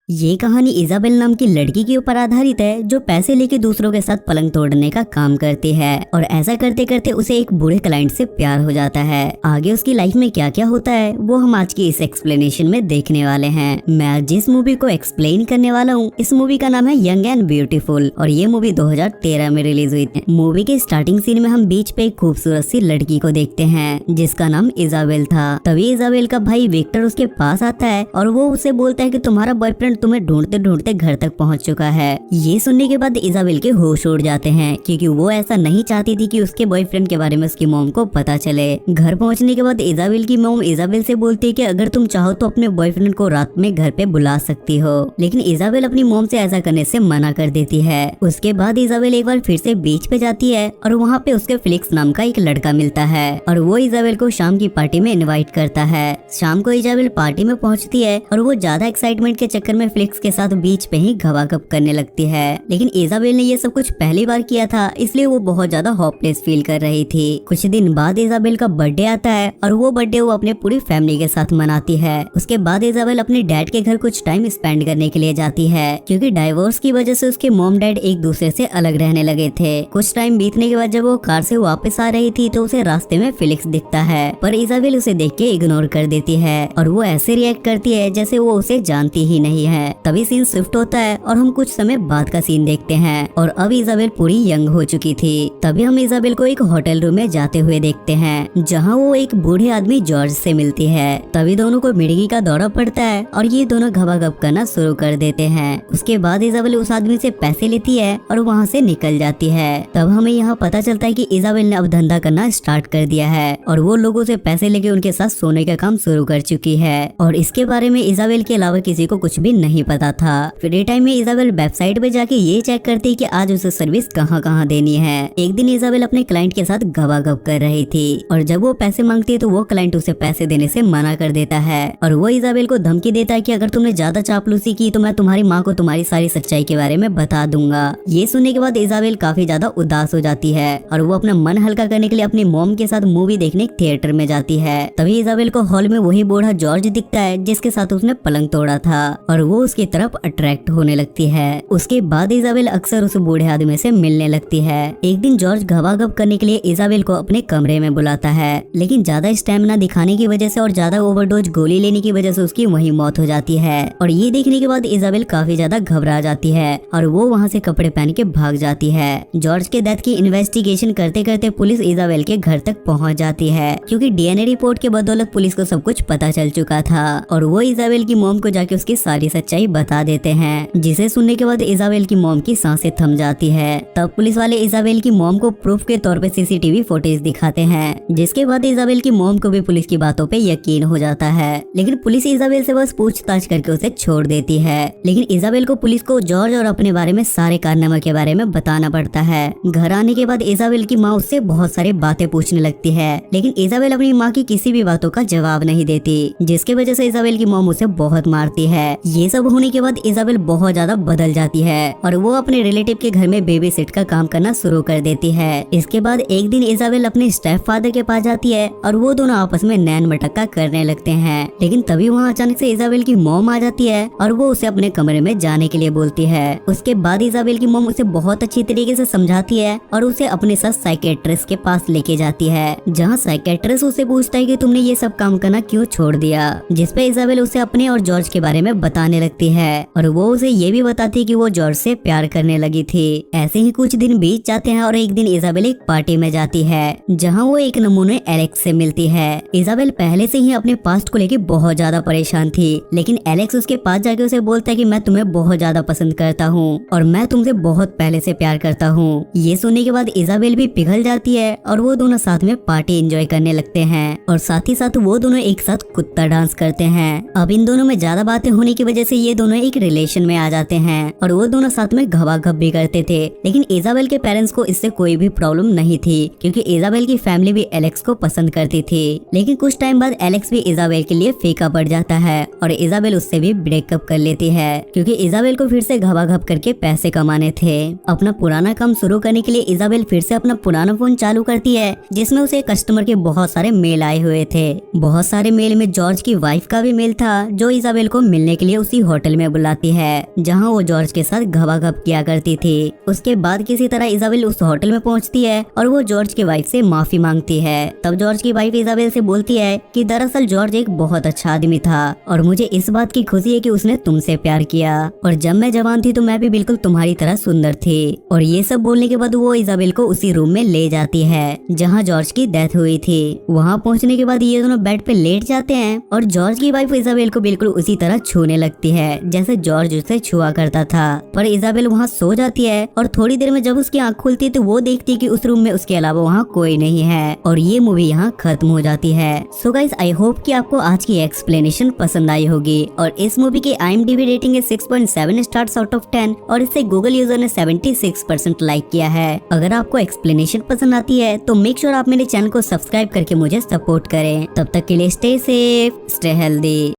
ये कहानी इजाबेल नाम की लड़की के ऊपर आधारित है जो पैसे लेके दूसरों के साथ पलंग तोड़ने का काम करती है और ऐसा करते करते उसे एक बूढ़े क्लाइंट से प्यार हो जाता है। आगे उसकी लाइफ में क्या क्या होता है वो हम आज की इस एक्सप्लेनेशन में देखने वाले हैं। मैं आज जिस मूवी को एक्सप्लेन करने वाला हूँ इस मूवी का नाम है यंग एंड ब्यूटीफुल और ये मूवी 2013 में रिलीज हुई थी। मूवी के स्टार्टिंग सीन में हम बीच पे एक खूबसूरत सी लड़की को देखते हैं जिसका नाम इजाबेल था। तभी इजाबेल का भाई विक्टर उसके पास आता है और वो उसे बोलता है कि तुम्हारा बॉयफ्रेंड तुम्हें ढूंढते ढूंढते घर तक पहुंच चुका है। ये सुनने के बाद इजाबेल के होश उड़ जाते हैं क्योंकि वो ऐसा नहीं चाहती थी कि उसके बॉयफ्रेंड के बारे में उसकी मॉम को पता चले। घर पहुंचने के बाद इजाबेल की मॉम इजाबेल से बोलती है कि अगर तुम चाहो तो अपने बॉयफ्रेंड को रात में घर पे बुला सकती हो, लेकिन इजाबेल अपनी मॉम से ऐसा करने से मना कर देती है। उसके बाद इजाबेल एक बार फिर से बीच पे जाती है और वहाँ पे उसके फिलिक्स नाम का एक लड़का मिलता है और वो इजाबेल को शाम की पार्टी में इनवाइट करता है। शाम को इजाबेल पार्टी में पहुंचती है और वो ज्यादा एक्साइटमेंट के चक्कर में फिलिक्स के साथ बीच पे ही गवागप करने लगती है, लेकिन इजाबेल ने ये सब कुछ पहली बार किया था इसलिए वो बहुत ज्यादा होपलेस फील कर रही थी। कुछ दिन बाद इजाबेल का बर्थडे आता है और वो बर्थडे वो अपने पूरी फैमिली के साथ मनाती है। उसके बाद इजाबेल अपने डैड के घर कुछ टाइम स्पेंड करने के लिए जाती है क्योंकि डाइवोर्स की वजह से उसके मॉम डैड एक दूसरे से अलग रहने लगे थे। कुछ टाइम बीतने के बाद जब वो कार से वापस आ रही थी तो उसे रास्ते में फिलिक्स दिखता है, पर इजाबेल उसे देख के इग्नोर कर देती है और वो ऐसे रिएक्ट करती है जैसे वो उसे जानती ही नहीं है। तभी सीन शिफ्ट होता है और हम कुछ समय बाद का सीन देखते हैं और अब इजाबेल पूरी यंग हो चुकी थी। तभी हम इजाबेल को एक होटल रूम में जाते हुए देखते हैं जहां वो एक बूढ़े आदमी जॉर्ज से मिलती है। तभी दोनों को मिर्गी का दौरा पड़ता है और ये दोनों गवागप करना शुरू कर देते हैं। उसके बाद इजाबेल उस आदमी से पैसे लेती है और वहाँ से निकल जाती है। तब हमें यहाँ पता चलता है कि इजाबेल ने अब धंधा करना स्टार्ट कर दिया है और वो लोगों से पैसे लेके उनके साथ सोने का काम शुरू कर चुकी है और इसके बारे में इजाबेल के अलावा किसी को कुछ भी नहीं पता था। फ्री टाइम में इजाबेल वेबसाइट पे जाके ये चेक करती कि आज उसे सर्विस कहाँ कहाँ देनी है। एक दिन इजाबेल अपने क्लाइंट के साथ गवागप कर रही थी और जब वो पैसे मांगती है तो वो क्लाइंट उसे पैसे देने से मना कर देता है और वो इजाबेल को धमकी देता है कि अगर तुमने ज्यादा चापलूसी की तो मैं तुम्हारी माँ को तुम्हारी सारी सच्चाई के बारे में बता दूंगा। ये सुनने के बाद इजाबेल काफी ज्यादा उदास हो जाती है और वो अपना मन हल्का करने के लिए अपनी मॉम के साथ मूवी देखने थिएटर में जाती है। तभी इजाबेल को हॉल में वही बूढ़ा जॉर्ज दिखता है जिसके साथ उसने पलंग तोड़ा था और वो उसकी तरफ अट्रैक्ट होने लगती है। उसके बाद इजाबेल अक्सर उस बूढ़े आदमी से मिलने लगती है। एक दिन जॉर्ज गवागप करने के लिए इजाबेल को अपने कमरे में बुलाता है, लेकिन ज्यादा स्टैमिना दिखाने की वजह से और ज्यादा ओवरडोज गोली लेने की वजह से उसकी वहीं मौत हो जाती है और ये देखने के बाद इजाबेल काफी ज्यादा घबरा जाती है और वो वहाँ से कपड़े पहन के भाग जाती है। जॉर्ज के डेथ की इन्वेस्टिगेशन करते करते पुलिस इजाबेल के घर तक पहुँच जाती है क्योंकि डीएनए रिपोर्ट के बदौलत पुलिस को सब कुछ पता चल चुका था और वो इजाबेल की मॉम को जाके उसकी सारी सच्चाई बता देते हैं, जिसे सुनने के बाद इजाबेल की मॉम की सांसें थम जाती है। तब पुलिस वाले इजाबेल की मॉम को प्रूफ के तौर पे सीसीटीवी फुटेज दिखाते हैं, जिसके बाद इजाबेल की मॉम को भी पुलिस की बातों पे यकीन हो जाता है, लेकिन पुलिस इजाबेल से बस पूछताछ करके उसे छोड़ देती है। लेकिन इजाबेल को पुलिस को जॉर्ज और अपने बारे में सारे कारनामे के बारे में बताना पड़ता है। घर आने के बाद इजाबेल की माँ उससे बहुत सारी बातें पूछने लगती है, लेकिन इजाबेल अपनी माँ की किसी भी बातों का जवाब नहीं देती, जिसके वजह से इजाबेल की मॉम उसे बहुत मारती है। ये सब होने के बाद इजाबेल बहुत ज्यादा बदल जाती है और वो अपने रिलेटिव के घर में बेबी सिट का काम करना शुरू कर देती है। इसके बाद एक दिन इजाबेल अपने स्टेप फादर के पास जाती है और वो दोनों आपस में नैन मटक्का करने लगते हैं, लेकिन तभी वहाँ अचानक से इजाबेल की मॉम आ जाती है और वो उसे अपने कमरे में जाने के लिए बोलती है। उसके बाद इजाबेल की मॉम उसे बहुत अच्छी तरीके से समझाती है और उसे अपने साथ साइकेट्रिस्ट के पास लेके जाती है, जहाँ साइकेट्रिस्ट उसे पूछता है कि तुमने ये सब काम करना क्यों छोड़ दिया, जिसपे इजाबेल उसे अपने और जॉर्ज के बारे में बताने लगती है और वो उसे ये भी बताती है कि वो जॉर्ज से प्यार करने लगी थी। ऐसे ही कुछ दिन बीत जाते हैं और एक दिन इजाबेल एक पार्टी में जाती है जहां वो एक नमूने एलेक्स से मिलती है। इजाबेल पहले से ही अपने पास्ट को लेके बहुत ज्यादा परेशान थी, लेकिन एलेक्स उसके पास जाके उसे बोलता है कि मैं तुम्हें बहुत ज्यादा पसंद करता हूँ और मैं तुमसे बहुत पहले से प्यार करता हूँ। ये सुनने के बाद इजाबेल भी पिघल जाती है और वो दोनों साथ में पार्टी एंजॉय करने लगते हैं और साथ ही साथ वो दोनों एक साथ कुत्ता डांस करते हैं। अब इन दोनों में ज्यादा बातें होने की वजह से ये दोनों एक रिलेशन में आ जाते हैं और वो दोनों साथ में गवागप भी करते थे, लेकिन इजाबेल के पेरेंट्स को इससे कोई भी प्रॉब्लम नहीं थी क्योंकि इजाबेल की फैमिली भी एलेक्स को पसंद करती थी। लेकिन कुछ टाइम बाद एलेक्स भी इजाबेल के लिए फीका पड़ जाता है और इजाबेल उससे भी ब्रेकअप कर लेती है क्योंकि इजाबेल को फिर से गवागप करके पैसे कमाने थे। अपना पुराना काम शुरू करने के लिए इजाबेल फिर से अपना पुराना फोन चालू करती है जिसमें उसे कस्टमर के बहुत सारे मेल आए हुए थे। बहुत सारे मेल में जॉर्ज की वाइफ का भी मेल था जो इजाबेल को मिलने के लिए उसी किसी होटल में बुलाती है जहाँ वो जॉर्ज के साथ घबाघब किया करती थी। उसके बाद किसी तरह इजाबेल उस होटल में पहुँचती है और वो जॉर्ज की वाइफ से माफी मांगती है। तब जॉर्ज की वाइफ इजाबेल से बोलती है कि दरअसल जॉर्ज एक बहुत अच्छा आदमी था और मुझे इस बात की खुशी है कि उसने तुमसे प्यार किया, और जब मैं जवान थी तो मैं भी बिल्कुल तुम्हारी तरह सुंदर थी। और ये सब बोलने के बाद वो इजाबेल को उसी रूम में ले जाती है जहाँ जॉर्ज की डेथ हुई थी। वहाँ पहुँचने के बाद ये दोनों बेड पे लेट जाते हैं और जॉर्ज की वाइफ इजाबेल को बिल्कुल उसी तरह छूने लगती है जैसे जॉर्ज उसे छुआ करता था। पर इजाबेल वहाँ सो जाती है और थोड़ी देर में जब उसकी आँख खुलती है तो वो देखती है कि उस रूम में उसके अलावा वहाँ कोई नहीं है और ये मूवी यहाँ खत्म हो जाती है। सो गाइस, आई होप कि आपको आज की एक्सप्लेनेशन पसंद आई होगी। और इस मूवी की IMDb रेटिंग है 6.7 स्टार्स आउट ऑफ 10 और इसे गूगल यूजर ने 76% लाइक किया है। अगर आपको एक्सप्लेनेशन पसंद आती है तो मेक श्योर आप मेरे चैनल को सब्सक्राइब करके मुझे सपोर्ट करें। तब तक के लिए स्टे सेफ, स्टे हेल्दी।